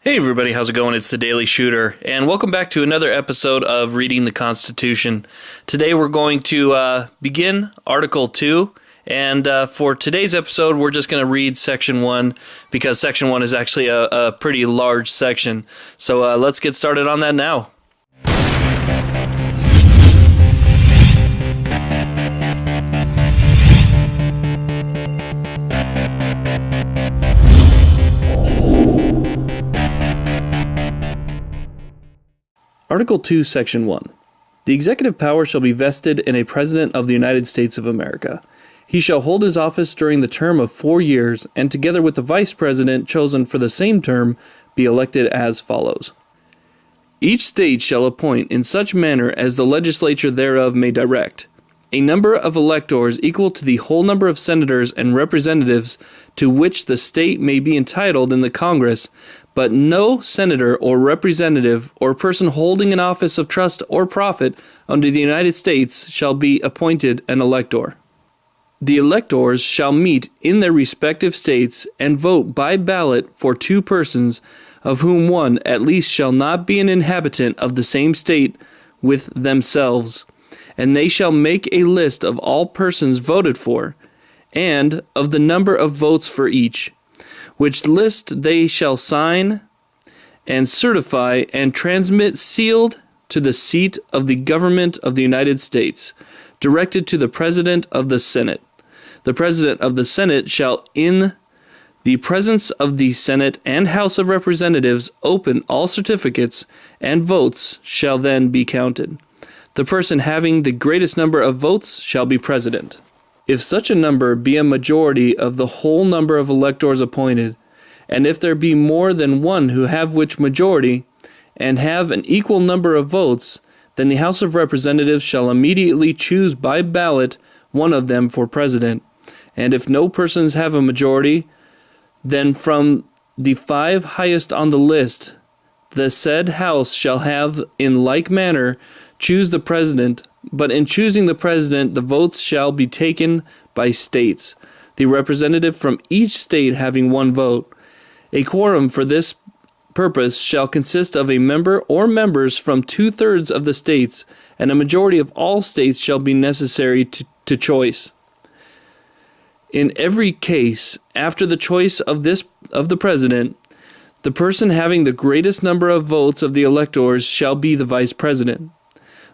Hey everybody, how's it going? It's the Daily Shooter, and welcome back to another episode of Reading the Constitution. Today we're going to begin Article 2, and for today's episode we're just going to read Section 1, because Section 1 is actually a pretty large section. So let's get started on that now. Article 2, Section 1. The executive power shall be vested in a President of the United States of America. He shall hold his office during the term of 4 years, and together with the Vice President chosen for the same term, be elected as follows. Each state shall appoint in such manner as the legislature thereof may direct, a number of electors equal to the whole number of senators and representatives to which the state may be entitled in the Congress, but no senator or representative or person holding an office of trust or profit under the United States shall be appointed an elector. The electors shall meet in their respective states and vote by ballot for 2 persons, of whom one at least shall not be an inhabitant of the same state with themselves, and they shall make a list of all persons voted for, and of the number of votes for each, which list they shall sign and certify and transmit sealed to the seat of the government of the United States, directed to the President of the Senate. The President of the Senate shall, in the presence of the Senate and House of Representatives, open all certificates, and votes shall then be counted. The person having the greatest number of votes shall be President. If such a number be a majority of the whole number of electors appointed, and if there be more than one who have which majority, and have an equal number of votes, then the House of Representatives shall immediately choose by ballot one of them for President. And if no persons have a majority, then from the 5 highest on the list, the said House shall have in like manner choose the President. But in choosing the President, the votes shall be taken by states, the representative from each state having 1 vote. A quorum for this purpose shall consist of a member or members from 2/3 of the states, and a majority of all states shall be necessary to choice. In every case, after the choice of the President, the person having the greatest number of votes of the electors shall be the Vice President.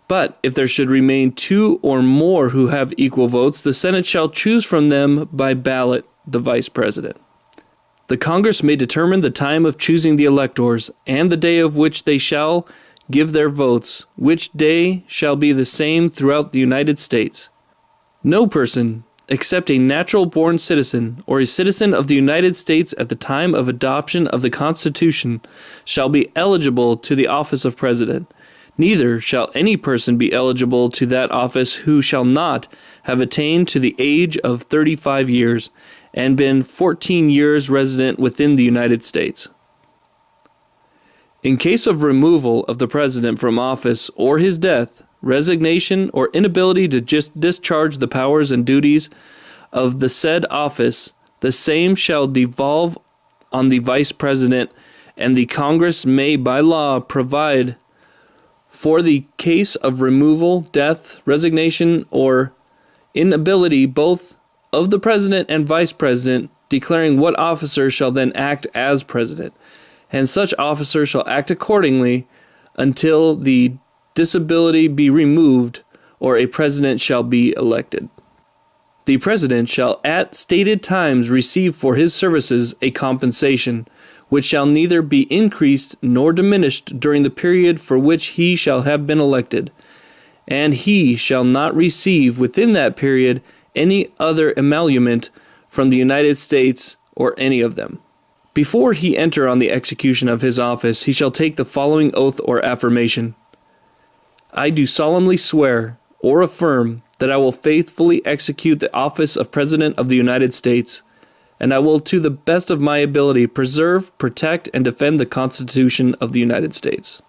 But if there should remain 2 or more who have equal votes, the Senate shall choose from them by ballot the Vice President. The Congress may determine the time of choosing the electors, and the day of which they shall give their votes, which day shall be the same throughout the United States. No person, except a natural-born citizen or a citizen of the United States at the time of adoption of the Constitution, shall be eligible to the office of President. Neither shall any person be eligible to that office who shall not have attained to the age of 35 years and been 14 years resident within the United States. In case of removal of the President from office or his death, resignation, or inability to discharge the powers and duties of the said office, the same shall devolve on the Vice President, and the Congress may by law provide for the case of removal, death, resignation, or inability both of the President and Vice President, declaring what officer shall then act as President, and such officer shall act accordingly until the disability be removed or a President shall be elected. The President shall at stated times receive for his services a compensation, which shall neither be increased nor diminished during the period for which he shall have been elected, and he shall not receive within that period any other emolument from the United States or any of them. Before he enter on the execution of his office, he shall take the following oath or affirmation. I do solemnly swear or affirm that I will faithfully execute the office of President of the United States, and I will, to the best of my ability, preserve, protect, and defend the Constitution of the United States.